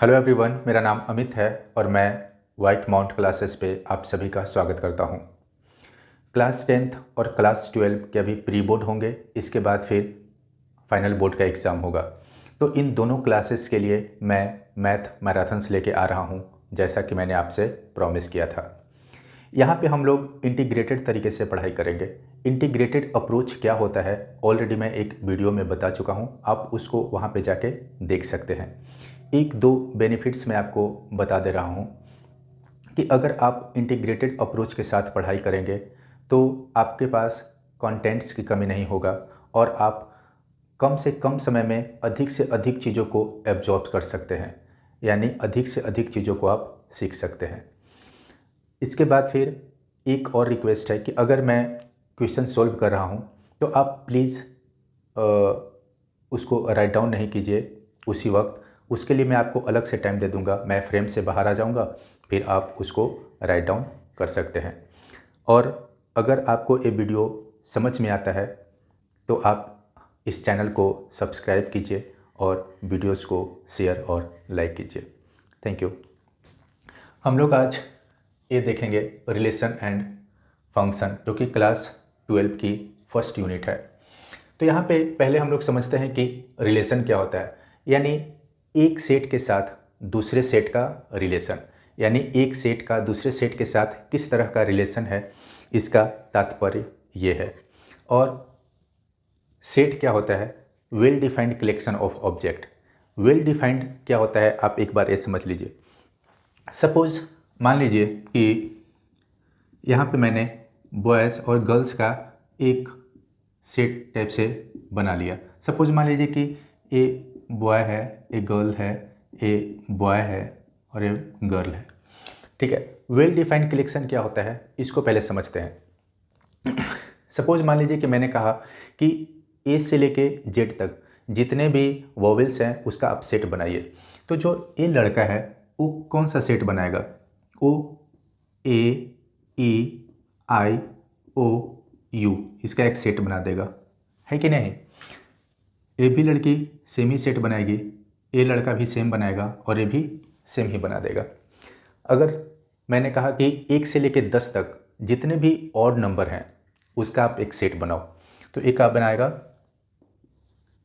Hello everyone, मेरा नाम अमित है और मैं वाइट माउंट क्लासेस पे आप सभी का स्वागत करता हूँ। क्लास 10th और क्लास 12 के अभी प्री बोर्ड होंगे, इसके बाद फिर फाइनल बोर्ड का एग्ज़ाम होगा। तो इन दोनों क्लासेस के लिए मैं मैथ मैराथन्स लेके आ रहा हूँ, जैसा कि मैंने आपसे प्रॉमिस किया था। यहाँ पे हम लोग इंटीग्रेटेड तरीके से पढ़ाई करेंगे। इंटीग्रेटेड अप्रोच क्या होता है ऑलरेडी मैं एक वीडियो में बता चुका हूँ, आप उसको वहाँ पे जाके देख सकते हैं। एक दो बेनिफिट्स मैं आपको बता दे रहा हूँ कि अगर आप इंटीग्रेटेड अप्रोच के साथ पढ़ाई करेंगे तो आपके पास कंटेंट्स की कमी नहीं होगा और आप कम से कम समय में अधिक से अधिक चीज़ों को एब्जॉर्ब कर सकते हैं, यानी अधिक से अधिक चीज़ों को आप सीख सकते हैं। इसके बाद फिर एक और रिक्वेस्ट है कि अगर मैं क्वेश्चन सॉल्व कर रहा हूँ तो आप प्लीज़ उसको राइट डाउन नहीं कीजिए उसी वक्त। उसके लिए मैं आपको अलग से टाइम दे दूंगा, मैं फ्रेम से बाहर आ जाऊंगा, फिर आप उसको राइट डाउन कर सकते हैं। और अगर आपको ये वीडियो समझ में आता है तो आप इस चैनल को सब्सक्राइब कीजिए और वीडियोस को शेयर और लाइक कीजिए। Thank you. हम लोग आज ये देखेंगे रिलेशन एंड फंक्शन, जो कि क्लास 12 की फर्स्ट यूनिट है। तो यहाँ पे पहले हम लोग समझते हैं कि रिलेशन क्या होता है, यानी एक सेट के साथ दूसरे सेट का रिलेशन, यानी एक सेट का दूसरे सेट के साथ किस तरह का रिलेशन है, इसका तात्पर्य ये है। और सेट क्या होता है? Well defined collection of object. Well defined क्या होता है आप एक बार ये समझ लीजिए। सपोज मान लीजिए कि यहाँ पे मैंने बॉयज़ और गर्ल्स का एक सेट टाइप से बना लिया। सपोज मान लीजिए कि ए बॉय है, ए गर्ल है, ए बॉय है और ए गर्ल है। ठीक है, वेल डिफाइंड कलेक्शन क्या होता है इसको पहले समझते हैं। सपोज मान लीजिए कि मैंने कहा कि ए से लेके जेड तक जितने भी वोवेल्स हैं उसका आप सेट बनाइए। तो जो ए लड़का है वो कौन सा सेट बनाएगा? वो ए ई आई ओ यू इसका एक सेट बना देगा, है कि नहीं? ए भी लड़की सेम ही सेट बनाएगी, ए लड़का भी सेम बनाएगा और ए भी सेम ही बना देगा। अगर मैंने कहा कि 1 से लेकर 10 तक जितने भी ऑड नंबर हैं उसका आप एक सेट बनाओ, तो एक आप बनाएगा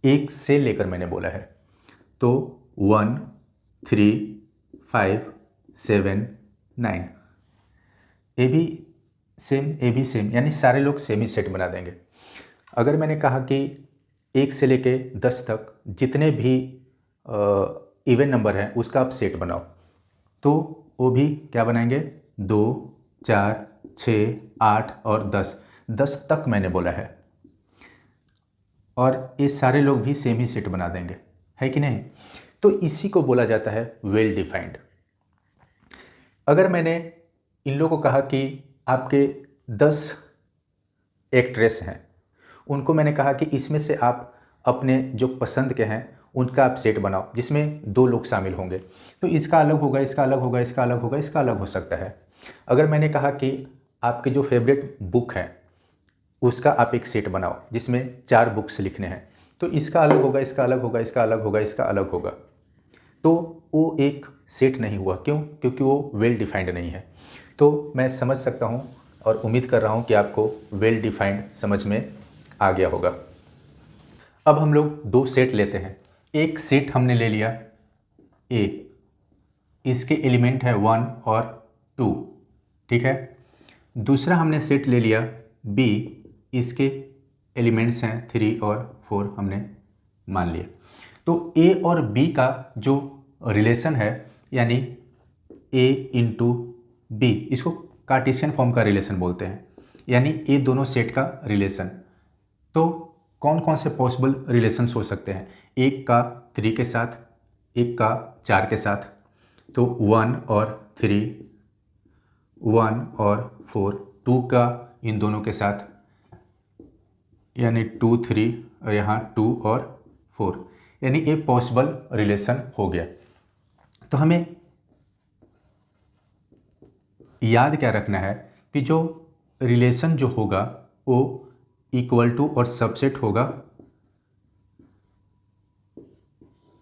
1 से लेकर, मैंने बोला है तो 1 3 5 7 9। ए भी सेम, ए भी सेम, यानी सारे लोग सेम ही सेट बना देंगे। अगर मैंने कहा कि 1 से लेके 10 तक जितने भी इवन नंबर हैं उसका आप सेट बनाओ, तो वो भी क्या बनाएंगे? 2 4 6 8 और 10 तक मैंने बोला है, और ये सारे लोग भी सेम ही सेट बना देंगे, है कि नहीं? तो इसी को बोला जाता है वेल डिफाइंड। अगर मैंने इन लोगों को कहा कि आपके 10 एक्ट्रेस हैं, उनको मैंने कहा कि इसमें से आप अपने जो पसंद के हैं उनका आप सेट बनाओ जिसमें 2 लोग शामिल होंगे, तो इसका अलग होगा, इसका अलग होगा, इसका अलग होगा, इसका अलग हो सकता है। अगर मैंने कहा कि आपके जो फेवरेट बुक है उसका आप एक सेट बनाओ जिसमें 4 बुक्स लिखने हैं, तो इसका अलग होगा, इसका अलग होगा, इसका अलग होगा, इसका अलग होगा, तो वो एक सेट नहीं हुआ। क्यों? क्योंकि वो वेल डिफाइंड नहीं है। तो मैं समझ सकता हूँ और उम्मीद कर रहा हूँ कि आपको वेल डिफाइंड समझ में आ गया होगा। अब हम लोग 2 सेट लेते हैं। एक सेट हमने ले लिया ए, इसके एलिमेंट है 1 और 2, ठीक है। दूसरा हमने सेट ले लिया बी, इसके एलिमेंट्स हैं 3 और 4 हमने मान लिया। तो ए और बी का जो रिलेशन है, यानी ए इंटू बी, इसको कार्टेशियन फॉर्म का रिलेशन बोलते हैं, यानी ये दोनों सेट का रिलेशन। तो कौन कौन से पॉसिबल रिलेशंस हो सकते हैं? एक का 3 के साथ, एक का 4 के साथ, तो 1 और 3, 1 और 4, 2 का इन दोनों के साथ, यानी 2 3 और यहाँ 2 और 4, यानी ये पॉसिबल रिलेशन हो गया। तो हमें याद क्या रखना है कि जो रिलेशन जो होगा वो इक्वल टू और सबसेट होगा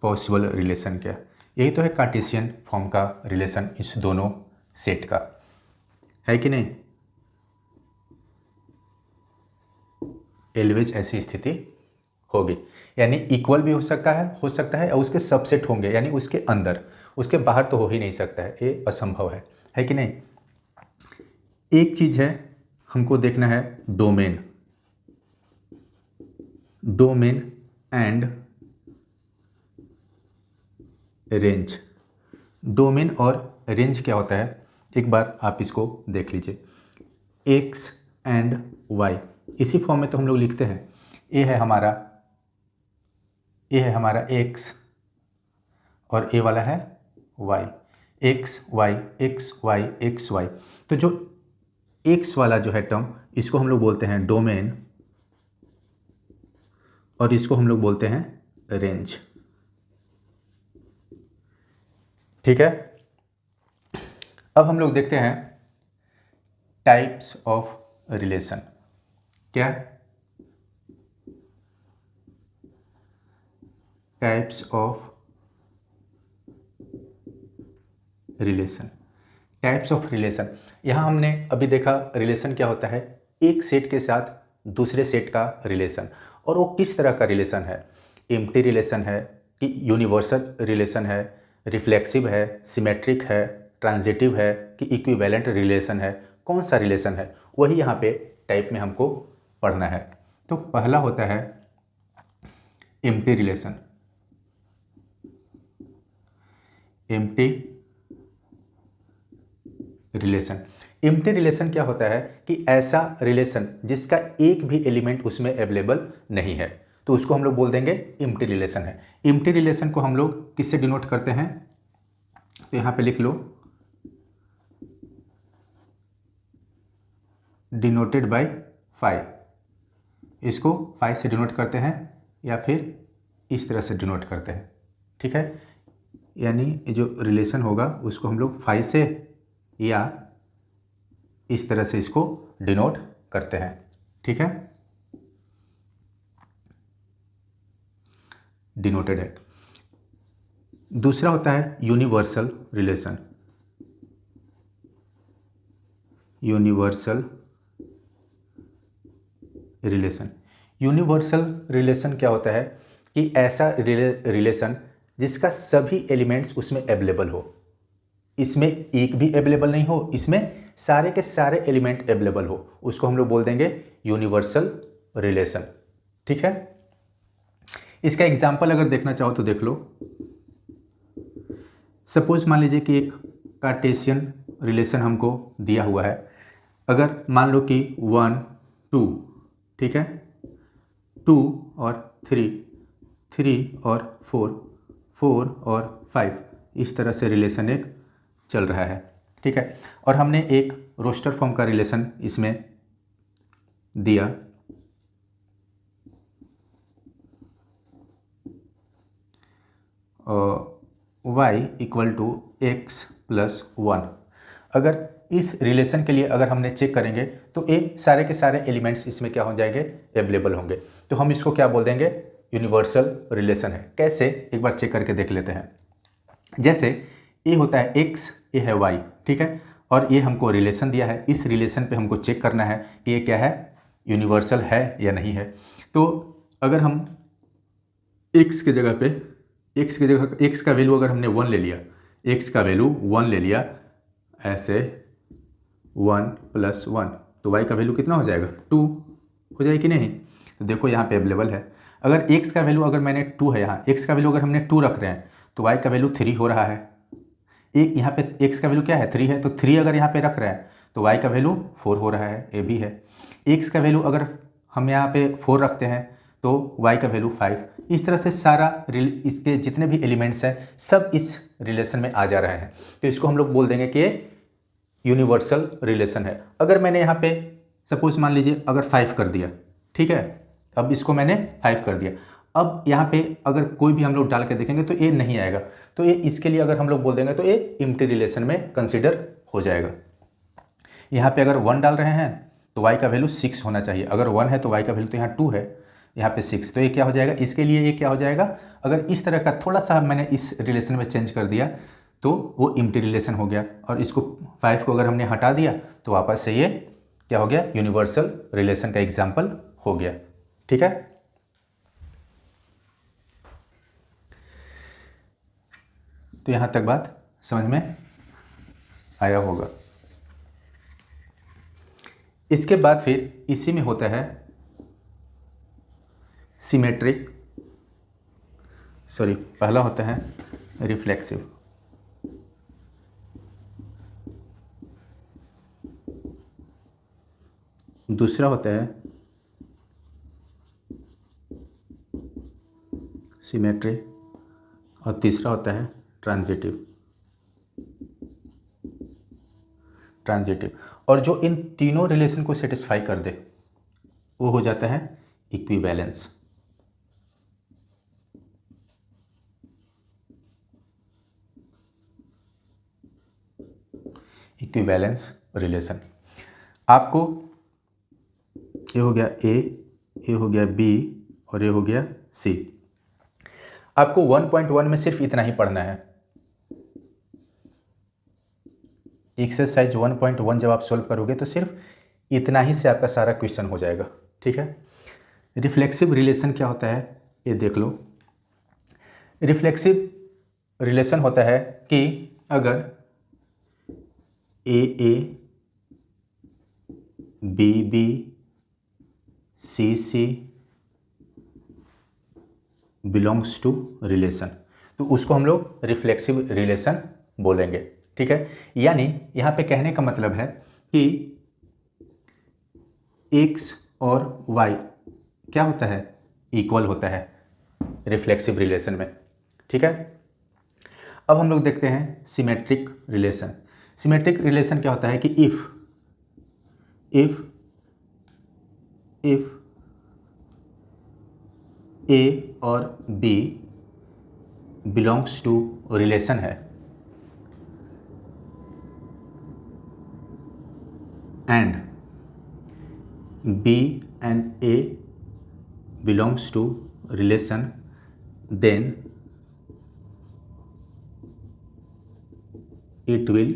पॉसिबल रिलेशन क्या, यही तो है कार्टेशियन फॉर्म का रिलेशन इस दोनों सेट का, है कि नहीं। एलवेज ऐसी स्थिति होगी, यानी इक्वल भी हो सकता है और उसके सबसेट होंगे, यानी उसके अंदर, उसके बाहर तो हो ही नहीं सकता है, ये असंभव है कि नहीं। एक चीज है हमको देखना है, डोमेन एंड रेंज। डोमेन और रेंज क्या होता है, एक बार आप इसको देख लीजिए। एक्स एंड वाई, इसी फॉर्म में तो हम लोग लिखते हैं। ये है हमारा एक्स और ये वाला है Y, X Y X Y X Y. तो जो एक्स वाला जो है टर्म, इसको हम लोग बोलते हैं डोमेन और इसको हम लोग बोलते हैं रेंज, ठीक है। अब हम लोग देखते हैं टाइप्स ऑफ रिलेशन। क्या? Types of relation. Types of relation, यहाँ हमने अभी देखा रिलेशन क्या होता है, एक सेट के साथ दूसरे सेट का रिलेशन। और वो किस तरह का रिलेशन है, एम्प्टी रिलेशन है कि यूनिवर्सल रिलेशन है, रिफ्लेक्सिव है, सिमेट्रिक है, ट्रांजिटिव है कि इक्विवेलेंट रिलेशन है, कौन सा रिलेशन है, वही यहाँ पे टाइप में हमको पढ़ना है। तो पहला होता है एम्प्टी रिलेशन। एम्प्टी रिलेशन क्या होता है कि ऐसा रिलेशन जिसका एक भी एलिमेंट उसमें अवेलेबल नहीं है, तो उसको हम लोग बोल देंगे एम्प्टी रिलेशन है। एम्प्टी रिलेशन को हम लोग किससे डिनोट करते हैं, तो यहाँ पे लिख लो, डिनोटेड बाय 5। इसको 5 से डिनोट करते हैं या फिर इस तरह से डिनोट करते हैं, ठीक है। यानी जो रिलेशन होगा उसको हम लोग 5 से या इस तरह से इसको डिनोट करते हैं, ठीक है, डिनोटेड है। दूसरा होता है यूनिवर्सल रिलेशन। यूनिवर्सल रिलेशन क्या होता है कि ऐसा रिलेशन जिसका सभी एलिमेंट्स उसमें अवेलेबल हो, इसमें एक भी अवेलेबल नहीं हो, इसमें सारे के सारे एलिमेंट अवेलेबल हो, उसको हम लोग बोल देंगे यूनिवर्सल रिलेशन, ठीक है। इसका एग्जांपल अगर देखना चाहो तो देख लो। सपोज मान लीजिए कि एक कार्टेशियन रिलेशन हमको दिया हुआ है। अगर मान लो कि 1 2, ठीक है, 2 और 3, 3 और 4, 4 और 5, इस तरह से रिलेशन एक चल रहा है, ठीक है। और हमने एक रोस्टर फॉर्म का रिलेशन इसमें दिया, y equal to X plus 1। अगर इस रिलेशन के लिए अगर हमने चेक करेंगे तो ये सारे के सारे एलिमेंट्स इसमें क्या हो जाएंगे, अवेलेबल होंगे, तो हम इसको क्या बोल देंगे, यूनिवर्सल रिलेशन है। कैसे, एक बार चेक करके देख लेते हैं। जैसे ये होता है x, ये है y, ठीक है, और ये हमको रिलेशन दिया है, इस रिलेशन पे हमको चेक करना है कि ये क्या है, यूनिवर्सल है या नहीं है। तो अगर हम x की जगह x का वैल्यू अगर हमने 1 ले लिया, x का वैल्यू 1 ले लिया, ऐसे 1 + 1, तो y का वैल्यू कितना हो जाएगा, 2 हो जाएगी कि नहीं। तो देखो यहाँ पे अवेलेबल है। अगर x का वैल्यू अगर मैंने 2 है, यहाँ x का वैल्यू अगर हमने 2 रख रहे हैं तो y का वैल्यू 3 हो रहा है। एक यहाँ पे x का वैल्यू क्या है, 3 है, तो 3 अगर यहाँ पे रख रहे हैं तो y का वैल्यू 4 हो रहा है, ये भी है। x का वैल्यू अगर हम यहाँ पे 4 रखते हैं तो y का वैल्यू 5। इस तरह से सारा इसके जितने भी एलिमेंट्स हैं सब इस रिलेशन में आ जा रहे हैं, तो इसको हम लोग बोल देंगे कि ये यूनिवर्सल रिलेशन है। अगर मैंने यहाँ पे सपोज मान लीजिए अगर 5 कर दिया, ठीक है, अब इसको मैंने 5 कर दिया, अब यहाँ पे अगर कोई भी हम लोग डाल के देखेंगे तो ये नहीं आएगा, तो ये इसके लिए अगर हम लोग बोल देंगे तो ये एम्प्टी रिलेशन में कंसिडर हो जाएगा। यहाँ पे अगर 1 डाल रहे हैं तो y का वैल्यू 6 होना चाहिए, अगर 1 है तो y का वैल्यू तो यहाँ 2 है, यहाँ पे 6, तो ये क्या हो जाएगा, इसके लिए ये क्या हो जाएगा, अगर इस तरह का थोड़ा सा मैंने इस रिलेशन में चेंज कर दिया तो वो एम्प्टी रिलेशन हो गया, और इसको 5 को अगर हमने हटा दिया तो वापस से ये क्या हो गया, यूनिवर्सल रिलेशन का एग्जाम्पल हो गया। ठीक है, तो यहाँ तक बात समझ में आया होगा। इसके बाद फिर इसी में होता है सिमेट्रिक, सॉरी पहला होता है रिफ्लेक्सिव, दूसरा होता है सिमेट्री, और तीसरा होता है ट्रांजिटिव। और जो इन तीनों रिलेशन को सेटिस्फाई कर दे वो हो जाता है इक्विवेलेंस। इक्विवेलेंस रिलेशन, आपको ये हो गया ए, ये हो गया बी और ये हो गया सी। आपको 1.1 में सिर्फ इतना ही पढ़ना है। एक्सरसाइज 1.1 जब आप सॉल्व करोगे तो सिर्फ इतना ही से आपका सारा क्वेश्चन हो जाएगा। ठीक है, रिफ्लेक्सिव रिलेशन क्या होता है ये देख लो। रिफ्लेक्सिव रिलेशन होता है कि अगर A B C belongs to relation, तो उसको हम लोग रिफ्लेक्सिव रिलेशन बोलेंगे। ठीक है, यानी यहाँ पे कहने का मतलब है कि x और y क्या होता है, इक्वल होता है रिफ्लेक्सिव रिलेशन में। ठीक है, अब हम लोग देखते हैं सिमेट्रिक रिलेशन। सिमेट्रिक रिलेशन क्या होता है कि इफ a और b बिलोंग्स टू रिलेशन है and B and A belongs to relation, then it will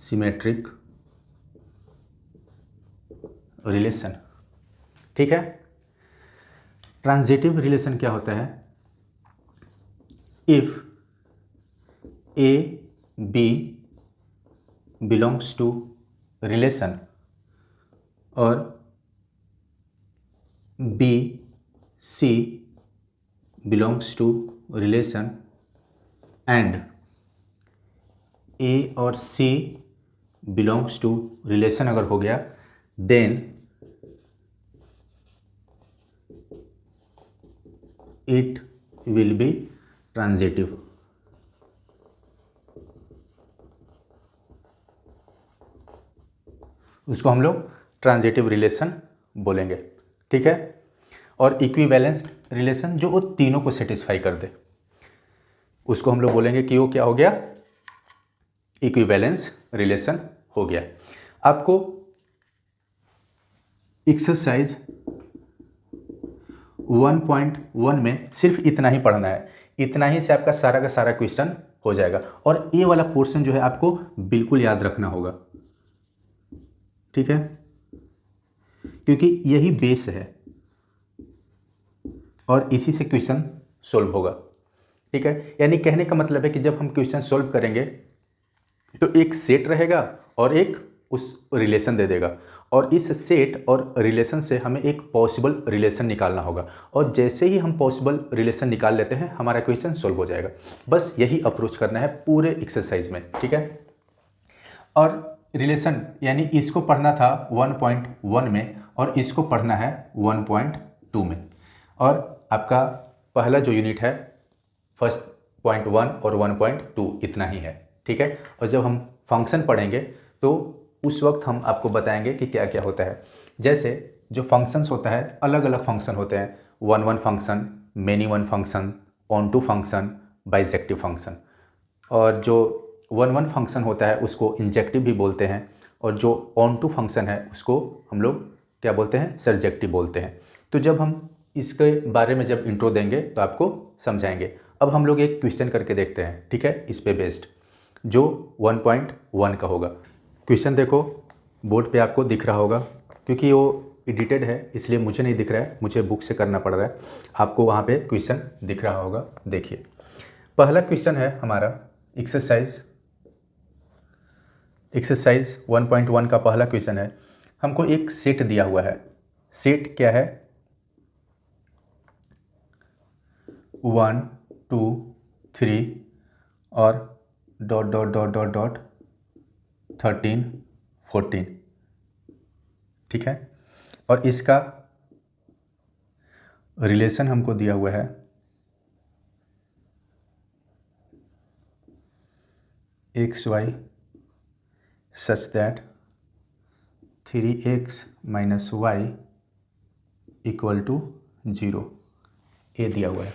symmetric relation। ठीक है, ट्रांजिटिव रिलेशन क्या होता है, if A B belongs to relation और B C belongs to relation and A और C belongs to relation अगर हो गया, then it will be transitive। उसको हम लोग ट्रांजिटिव रिलेशन बोलेंगे। ठीक है, और इक्विवेलेंस रिलेशन जो वो तीनों को सेटिस्फाई कर दे उसको हम लोग बोलेंगे कि वो क्या हो गया, इक्विवेलेंस रिलेशन हो गया। आपको एक्सरसाइज 1.1 में सिर्फ इतना ही पढ़ना है, इतना ही से आपका सारा का सारा क्वेश्चन हो जाएगा, और ये वाला पोर्शन जो है आपको बिल्कुल याद रखना होगा। ठीक है, क्योंकि यही बेस है और इसी से क्वेश्चन सोल्व होगा। ठीक है, यानी कहने का मतलब है कि जब हम क्वेश्चन सोल्व करेंगे तो एक सेट रहेगा और एक उस रिलेशन दे देगा, और इस सेट और रिलेशन से हमें एक पॉसिबल रिलेशन निकालना होगा, और जैसे ही हम पॉसिबल रिलेशन निकाल लेते हैं हमारा क्वेश्चन सोल्व हो जाएगा। बस यही अप्रोच करना है पूरे एक्सरसाइज में। ठीक है, और रिलेशन यानी इसको पढ़ना था 1.1 में और इसको पढ़ना है 1.2 में, और आपका पहला जो यूनिट है फर्स्ट 0.1 और 1.2 इतना ही है। ठीक है, और जब हम फंक्शन पढ़ेंगे तो उस वक्त हम आपको बताएंगे कि क्या क्या होता है। जैसे जो फंक्शंस होता है, अलग अलग फंक्शन होते हैं, 1-1 function, many one function, onto function, bijective function. और जो 1-1 फंक्शन होता है उसको इंजेक्टिव भी बोलते हैं, और जो ऑन टू फंक्शन है उसको हम लोग क्या बोलते हैं, सर्जेक्टिव बोलते हैं। तो जब हम इसके बारे में जब इंट्रो देंगे तो आपको समझाएंगे। अब हम लोग एक क्वेश्चन करके देखते हैं, ठीक है, इस पे बेस्ड, जो 1.1 का होगा। क्वेश्चन देखो बोर्ड पे आपको दिख रहा होगा, क्योंकि वो एडिटेड है इसलिए मुझे नहीं दिख रहा है, मुझे बुक से करना पड़ रहा है। आपको वहाँ पे क्वेश्चन दिख रहा होगा, देखिए। पहला क्वेश्चन है हमारा एक्सरसाइज 1.1 का पहला क्वेश्चन है। हमको एक सेट दिया हुआ है। सेट क्या है, 1 2 3 और dot dot dot dot dot 13 14, ठीक है। और इसका रिलेशन हमको दिया हुआ है XY such that 3x minus y equal to 0, ये दिया हुआ है।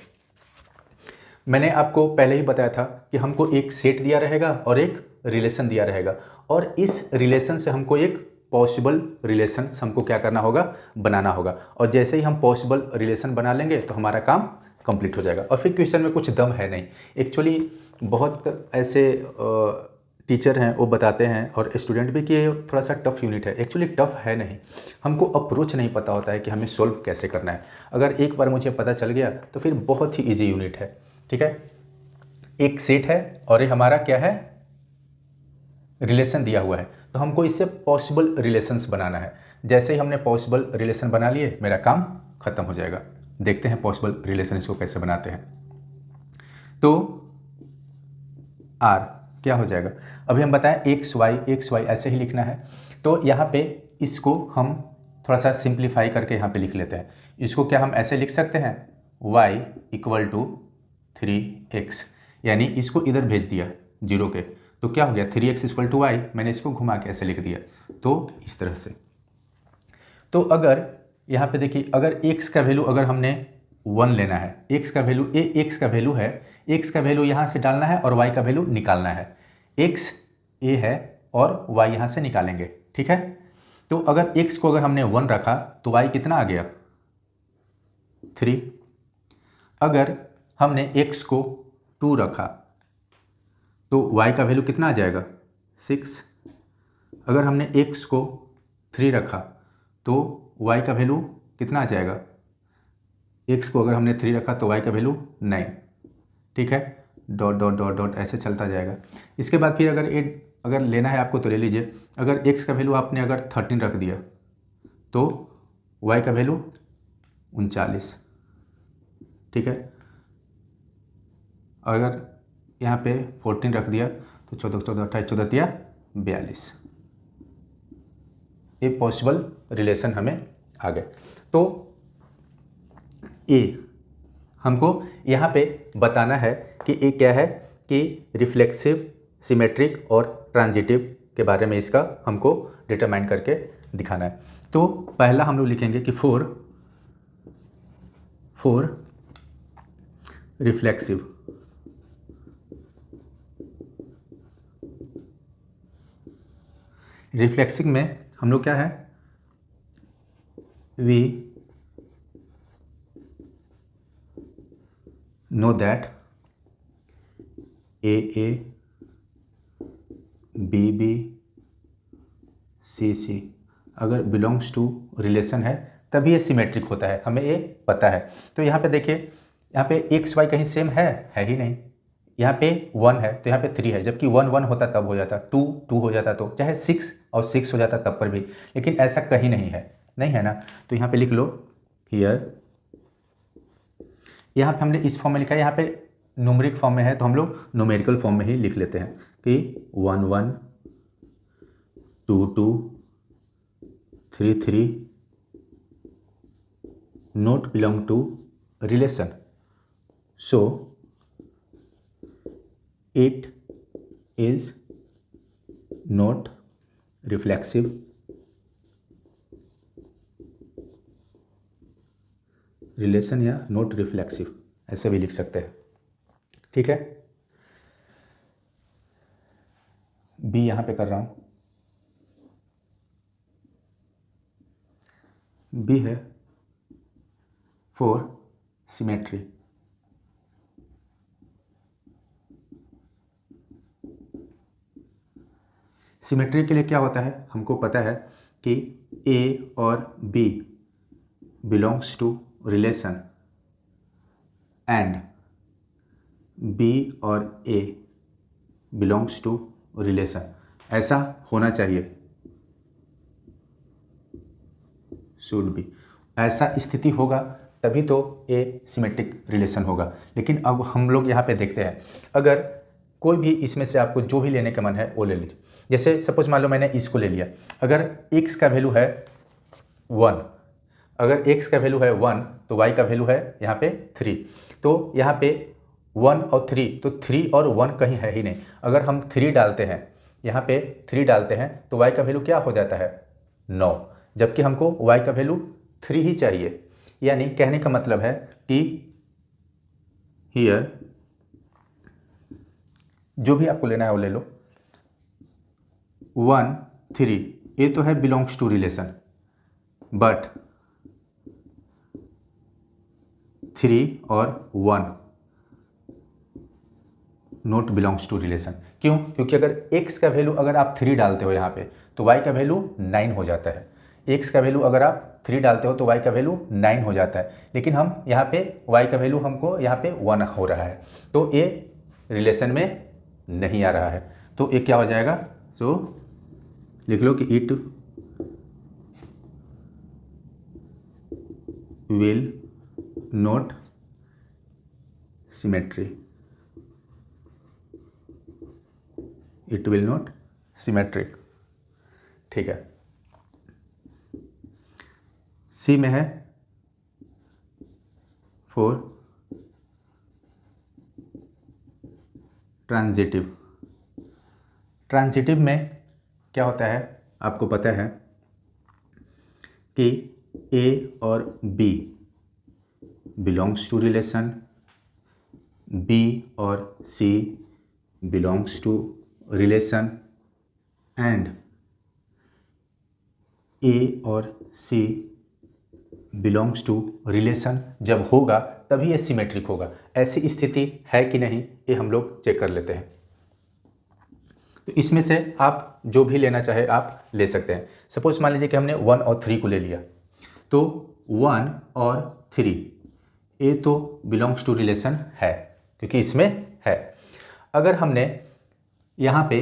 मैंने आपको पहले ही बताया था कि हमको एक सेट दिया रहेगा और एक रिलेशन दिया रहेगा, और इस रिलेशन से हमको एक पॉसिबल रिलेशन हमको क्या करना होगा, बनाना होगा। और जैसे ही हम पॉसिबल रिलेशन बना लेंगे तो हमारा काम कंप्लीट हो जाएगा। और फिर क्वेश्चन में कुछ दम है नहीं। एक्चुअली बहुत ऐसे टीचर हैं वो बताते हैं और स्टूडेंट भी कि ये थोड़ा सा टफ यूनिट है। एक्चुअली टफ है नहीं, हमको अप्रोच नहीं पता होता है कि हमें सोल्व कैसे करना है। अगर एक बार मुझे पता चल गया तो फिर बहुत ही ईजी यूनिट है, ठीक है। एक सेट है और ये हमारा क्या है, रिलेशन दिया हुआ है, तो हमको इससे पॉसिबल रिलेशंस बनाना है। जैसे ही हमने पॉसिबल रिलेशन बना लिए मेरा काम खत्म हो जाएगा। देखते हैं पॉसिबल रिलेशन इसको कैसे बनाते हैं। तो आर क्या हो जाएगा, अभी हम बताएं एक्स वाई ऐसे ही लिखना है। तो यहाँ पे इसको हम थोड़ा सा सिंप्लीफाई करके यहाँ पे लिख लेते हैं। इसको क्या हम ऐसे लिख सकते हैं, y इक्वल टू 3x, यानी इसको इधर भेज दिया 0 के, तो क्या हो गया 3x इक्वल टू y, मैंने इसको घुमा के ऐसे लिख दिया, तो इस तरह से। तो अगर यहाँ पे देखिए, अगर x का वैल्यू अगर हमने 1 लेना है, x का वैल्यू x का वैल्यू है, x का वैल्यू यहाँ से डालना है और y का वैल्यू निकालना है। x a है और y यहाँ से निकालेंगे, ठीक है। तो अगर x को अगर हमने 1 रखा तो y कितना आ गया 3। अगर हमने x को 2 रखा तो y का वैल्यू कितना आ जाएगा 6। अगर हमने x को 3 रखा तो y का वैल्यू कितना आ जाएगा, x को अगर हमने 3 रखा तो y का वैल्यू 9, ठीक है। डॉट डॉट डॉट डॉट ऐसे चलता जाएगा। इसके बाद फिर अगर लेना है आपको तो ले लीजिए। अगर x का वैल्यू आपने अगर 13 रख दिया तो y का वैल्यू 39, ठीक है। अगर यहाँ पे 14 रख दिया तो 14 14 28 14 तिया 42, ये पॉसिबल रिलेशन हमें आ गए। तो ए हमको यहाँ पे बताना है कि ये क्या है, कि रिफ्लेक्सिव, सिमेट्रिक और ट्रांजिटिव के बारे में इसका हमको डिटरमाइन करके दिखाना है। तो पहला हम लोग लिखेंगे कि फोर रिफ्लेक्सिव, रिफ्लेक्सिव में हम लोग क्या है, we know that A B C अगर बिलोंग्स टू रिलेशन है तभी ये सिमेट्रिक होता है, हमें ये पता है। तो यहाँ पे देखिए, यहाँ पे एक्स वाई कहीं सेम है ही नहीं। यहाँ पे 1 है तो यहाँ पे 3 है, जबकि 1 1 होता तब हो जाता, 2 2 हो जाता, तो चाहे 6 और 6 हो जाता तब पर भी, लेकिन ऐसा कहीं नहीं है ना। तो यहाँ पे लिख लो हियर, यहाँ पे हमने इस फॉर्म में लिखा है, यहाँ पे न्यूमेरिक फॉर्म में है तो हम लोग न्यूमेरिकल फॉर्म में ही लिख लेते हैं कि 1 1 2 2 3 3 not belong to relation, so it is not reflexive, relation या नॉट रिफ्लेक्सिव ऐसे भी लिख सकते हैं, ठीक है। बी यहाँ पे कर रहा हूँ, B है फॉर सिमेट्री। सिमेट्री के लिए क्या होता है, हमको पता है कि A और B belongs to relation and B और A बिलोंग्स टू रिलेशन, ऐसा होना चाहिए, शुड बी। ऐसा स्थिति होगा तभी तो ए सिमेट्रिक रिलेशन होगा। लेकिन अब हम लोग यहाँ पे देखते हैं, अगर कोई भी इसमें से आपको जो भी लेने का मन है वो ले लीजिए। जैसे सपोज मान लो मैंने इसको ले लिया, अगर x का वैल्यू है 1, अगर x का वैल्यू है 1 तो y का वैल्यू है यहाँ पे 3, तो यहाँ पे 1 और 3, तो 3 और 1 कहीं है ही नहीं। अगर हम 3 डालते हैं, यहाँ पे 3 डालते हैं तो y का वैल्यू क्या हो जाता है 9, जबकि हमको y का वैल्यू 3 ही चाहिए। यानी कहने का मतलब है कि हियर जो भी आपको लेना है वो ले लो, 1 3 ये तो है बिलोंग्स टू रिलेशन, बट 3 और 1 नॉट बिलोंग्स टू रिलेशन। क्यों? क्योंकि अगर x का वैल्यू अगर आप 3 डालते हो यहाँ पे तो y का वैल्यू 9 हो जाता है। x का वैल्यू अगर आप 3 डालते हो तो y का वैल्यू 9 हो जाता है, लेकिन हम यहाँ पे y का वैल्यू हमको यहाँ पे 1 हो रहा है, तो ये रिलेशन में नहीं आ रहा है। तो ये क्या हो जाएगा, तो लिख लो कि it will not symmetry, it will not symmetric. ठीक है, सी में है फॉर ट्रांजिटिव। ट्रांजिटिव में क्या होता है आपको पता है कि A और B belongs to relation, B और C belongs to relation and A और C बिलोंग्स टू रिलेशन जब होगा तभी ये सिमेट्रिक होगा। ऐसी स्थिति है कि नहीं ये हम लोग चेक कर लेते हैं। तो इसमें से आप जो भी लेना चाहे आप ले सकते हैं। सपोज मान लीजिए कि हमने 1 और 3 को ले लिया, तो 1 और 3 ये तो बिलोंग्स टू रिलेशन है क्योंकि इसमें है। अगर हमने यहाँ पे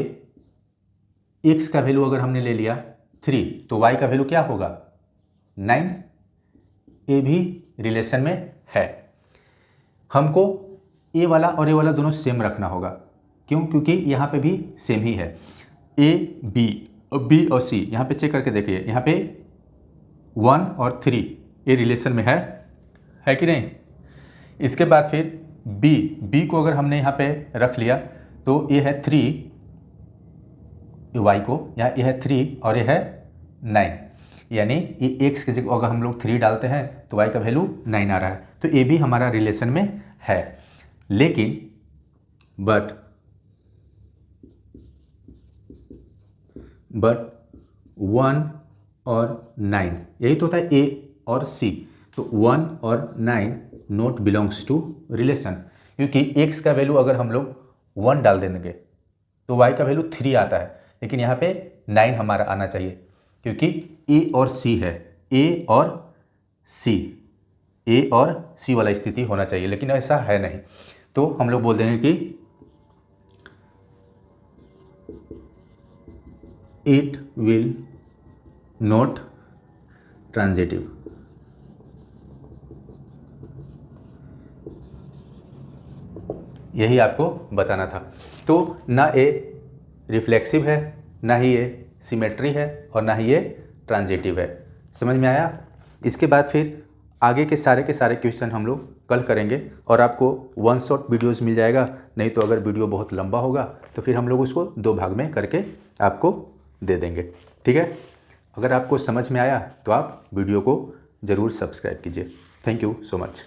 x का वैल्यू अगर हमने ले लिया 3 तो y का वैल्यू क्या होगा 9, ये भी रिलेशन में है। हमको ए वाला और ए वाला दोनों सेम रखना होगा। क्यों? क्योंकि यहाँ पे भी सेम ही है। ए बी और सी यहाँ पे चेक करके देखिए, यहाँ पे 1 और 3 ये रिलेशन में है कि नहीं। इसके बाद फिर बी को अगर हमने यहाँ पे रख लिया तो ये है 3, y को यहाँ ये है 3 और ये है 9, यानी ये x की जगह अगर हम लोग 3 डालते हैं तो y का वैल्यू 9 आ रहा है, तो ये भी हमारा रिलेशन में है। लेकिन बट 1 और 9 यही तो होता है a और c, तो 1 और 9 नॉट बिलोंग्स टू रिलेशन, क्योंकि x का वैल्यू अगर हम लोग 1 डाल देंगे तो y का वैल्यू 3 आता है, लेकिन यहाँ पे 9 हमारा आना चाहिए क्योंकि a और c है, a और c वाला स्थिति होना चाहिए, लेकिन ऐसा है नहीं। तो हम लोग बोल देंगे कि इट विल नॉट ट्रांजिटिव। यही आपको बताना था। तो ना ये रिफ्लेक्सिव है, ना ही ये सिमेट्री है और ना ही ये ट्रांजिटिव है। समझ में आया? इसके बाद फिर आगे के सारे क्वेश्चन हम लोग कल करेंगे और आपको 1 शॉट वीडियोस मिल जाएगा। नहीं तो अगर वीडियो बहुत लंबा होगा तो फिर हम लोग उसको 2 भाग में करके आपको दे देंगे। ठीक है? अगर आपको समझ में आया तो आप वीडियो को ज़रूर सब्सक्राइब कीजिए। Thank you so much.